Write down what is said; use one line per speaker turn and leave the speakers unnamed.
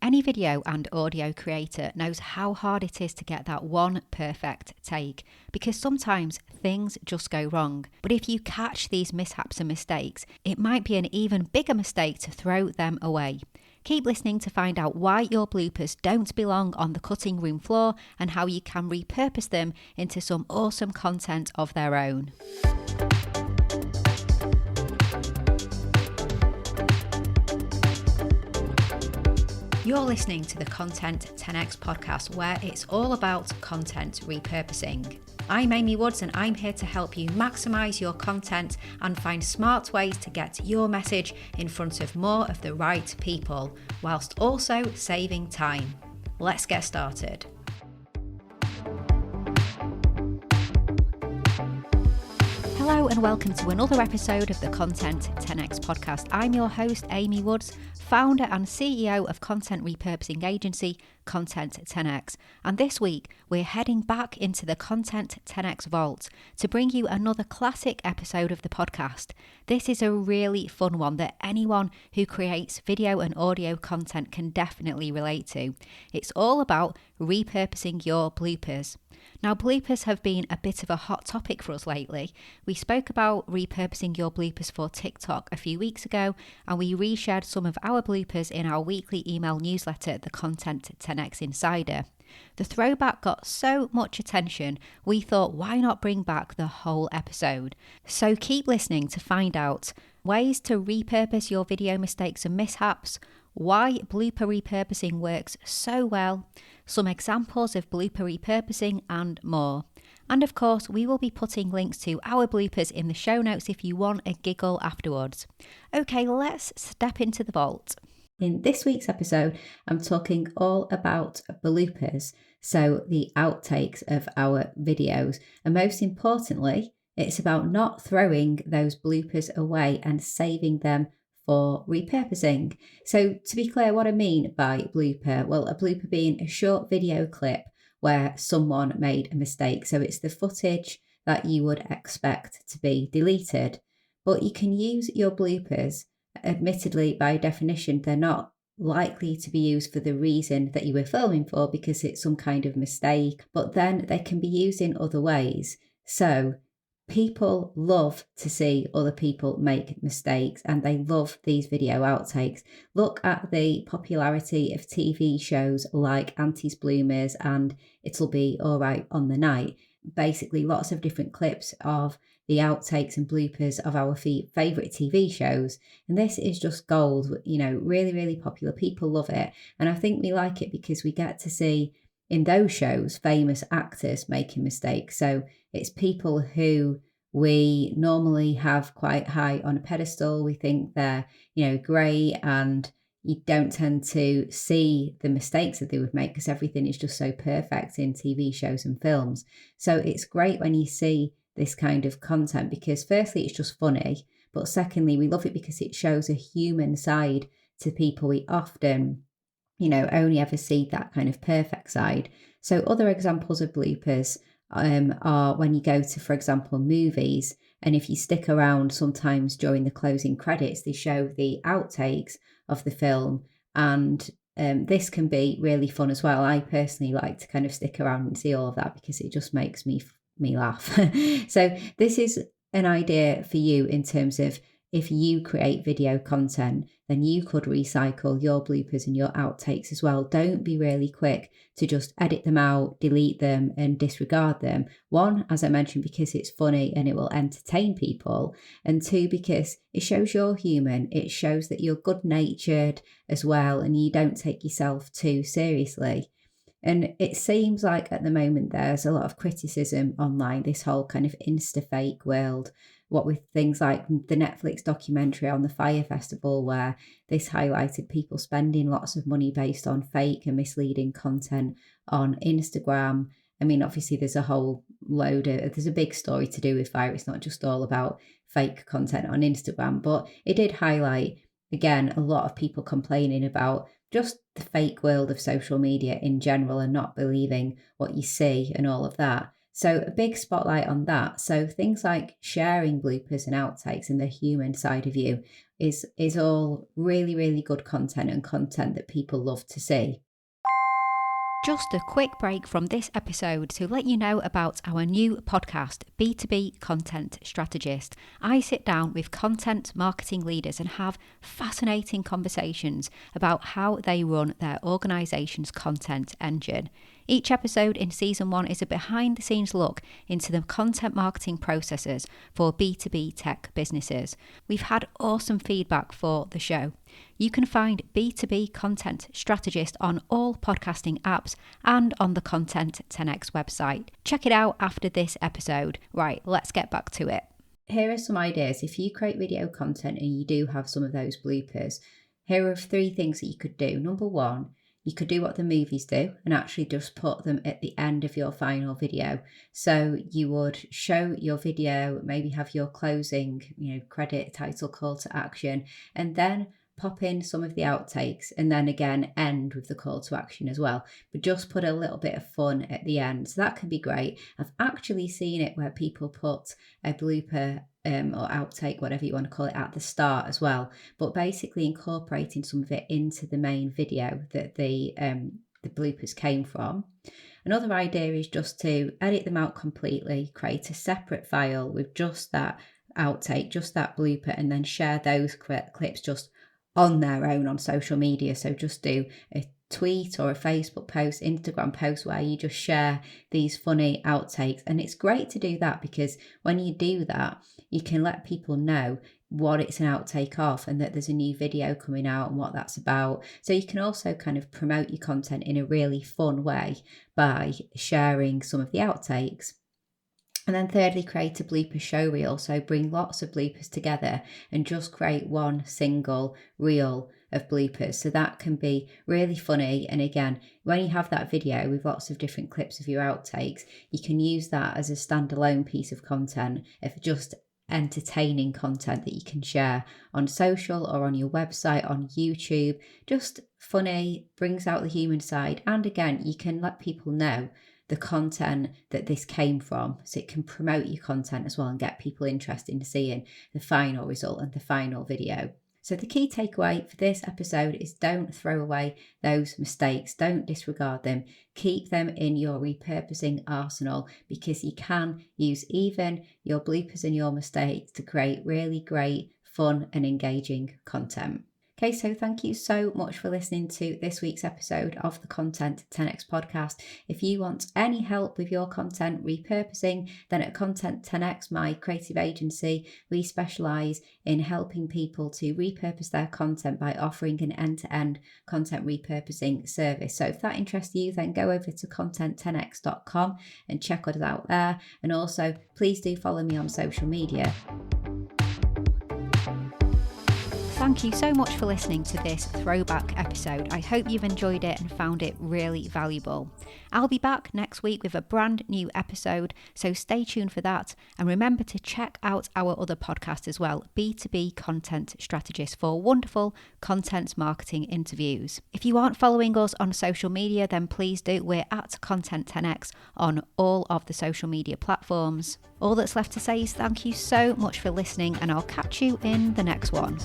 Any video and audio creator knows how hard it is to get that one perfect take, because sometimes things just go wrong. But if you catch these mishaps and mistakes, it might be an even bigger mistake to throw them away. Keep listening to find out why your bloopers don't belong on the cutting room floor and how you can repurpose them into some awesome content of their own. You're listening to the Content 10x podcast, where it's all about content repurposing. I'm Amy Woods, and I'm here to help you maximize your content and find smart ways to get your message in front of more of the right people, whilst also saving time. Let's get started. Hello and welcome to another episode of the Content 10x podcast. I'm your host, Amy Woods, founder and CEO of content repurposing agency Content 10x. And this week, we're heading back into the Content 10x vault to bring you another classic episode of the podcast. This is a really fun one that anyone who creates video and audio content can definitely relate to. It's all about repurposing your bloopers. Now, bloopers have been a bit of a hot topic for us lately. We spoke about repurposing your bloopers for TikTok a few weeks ago, and we reshared some of our bloopers in our weekly email newsletter, the Content 10x Insider. The throwback got so much attention, we thought, why not bring back the whole episode? So keep listening to find out ways to repurpose your video mistakes and mishaps, why blooper repurposing works so well, some examples of blooper repurposing, and more. And of course, we will be putting links to our bloopers in the show notes if you want a giggle afterwards. Okay, let's step into the vault. In this week's episode, I'm talking all about bloopers, so the outtakes of our videos. And most importantly, it's about not throwing those bloopers away and saving them for repurposing. So to be clear, what I mean by blooper, well, a blooper being a short video clip where someone made a mistake. So it's the footage that you would expect to be deleted. But you can use your bloopers. Admittedly, by definition, they're not likely to be used for the reason that you were filming for, because it's some kind of mistake, but then they can be used in other ways. So people love to see other people make mistakes, and they love these video outtakes. Look at the popularity of TV shows like Auntie's Bloomers and It'll Be Alright on the Night. Basically, lots of different clips of the outtakes and bloopers of our favourite TV shows. And this is just gold, really, really popular. People love it. And I think we like it because we get to see in those shows famous actors making mistakes. So it's people who we normally have quite high on a pedestal. We think they're, great, and you don't tend to see the mistakes that they would make because everything is just so perfect in TV shows and films. So it's great when you see this kind of content because firstly, it's just funny, but secondly, we love it because it shows a human side to people. We often, only ever see that kind of perfect side. So other examples of bloopers are when you go to, for example, movies, and if you stick around sometimes during the closing credits, they show the outtakes of the film, and this can be really fun as well. I personally like to kind of stick around and see all of that because it just makes me laugh. So this is an idea for you in terms of if you create video content, then you could recycle your bloopers and your outtakes as well. Don't be really quick to just edit them out, delete them and disregard them. One, as I mentioned, because it's funny and it will entertain people. And two, because it shows you're human. It shows that you're good-natured as well and you don't take yourself too seriously. And it seems like at the moment there's a lot of criticism online, this whole kind of insta-fake world, what with things like the Netflix documentary on the Fire Festival, where this highlighted people spending lots of money based on fake and misleading content on Instagram. I mean, obviously there's a big story to do with fire. It's not just all about fake content on Instagram, but it did highlight, again, a lot of people complaining about just the fake world of social media in general and not believing what you see and all of that.
So a big spotlight on that. So things like sharing bloopers and outtakes and the human side of you is all really, really good content and content that people love to see.
Just a quick break from this episode to let you know about our new podcast, B2B Content Strategist. I sit down with content marketing leaders and have fascinating conversations about how they run their organisation's content engine. Each episode in Season 1 is a behind-the-scenes look into the content marketing processes for B2B tech businesses. We've had awesome feedback for the show. You can find B2B Content Strategist on all podcasting apps and on the Content 10x website. Check it out after this episode. Right, let's get back to it.
Here are some ideas. If you create video content and you do have some of those bloopers, here are 3 things that you could do. Number 1, you could do what the movies do and actually just put them at the end of your final video. So you would show your video, maybe have your closing, credit, title, call to action, and then pop in some of the outtakes and then again end with the call to action as well. But just put a little bit of fun at the end. So that can be great. I've actually seen it where people put a blooper or outtake, whatever you want to call it, at the start as well, but basically incorporating some of it into the main video that the bloopers came from. Another idea is just to edit them out completely, create a separate file with just that outtake, just that blooper, and then share those clips just on their own on social media. So just do a tweet or a Facebook post, Instagram post where you just share these funny outtakes. And it's great to do that because when you do that, you can let people know what it's an outtake of and that there's a new video coming out and what that's about. So you can also kind of promote your content in a really fun way by sharing some of the outtakes. And then thirdly, create a blooper show reel. So bring lots of bloopers together and just create one single reel of bloopers. So that can be really funny. And again, when you have that video with lots of different clips of your outtakes, you can use that as a standalone piece of content of just entertaining content that you can share on social or on your website, on YouTube. Just funny, brings out the human side. And again, you can let people know the content that this came from, so it can promote your content as well and get people interested in seeing the final result and the final video. So the key takeaway for this episode is don't throw away those mistakes, don't disregard them, keep them in your repurposing arsenal because you can use even your bloopers and your mistakes to create really great, fun and engaging content. Okay, so thank you so much for listening to this week's episode of the Content 10x podcast. If you want any help with your content repurposing, then at Content 10x, my creative agency, we specialise in helping people to repurpose their content by offering an end-to-end content repurposing service. So if that interests you, then go over to content10x.com and check us out there. And also, please do follow me on social media.
Thank you so much for listening to this throwback episode. I hope you've enjoyed it and found it really valuable. I'll be back next week with a brand new episode, so stay tuned for that. And remember to check out our other podcast as well, B2B Content Strategist, for wonderful content marketing interviews. If you aren't following us on social media, then please do. We're at Content 10x on all of the social media platforms. All that's left to say is thank you so much for listening, and I'll catch you in the next one.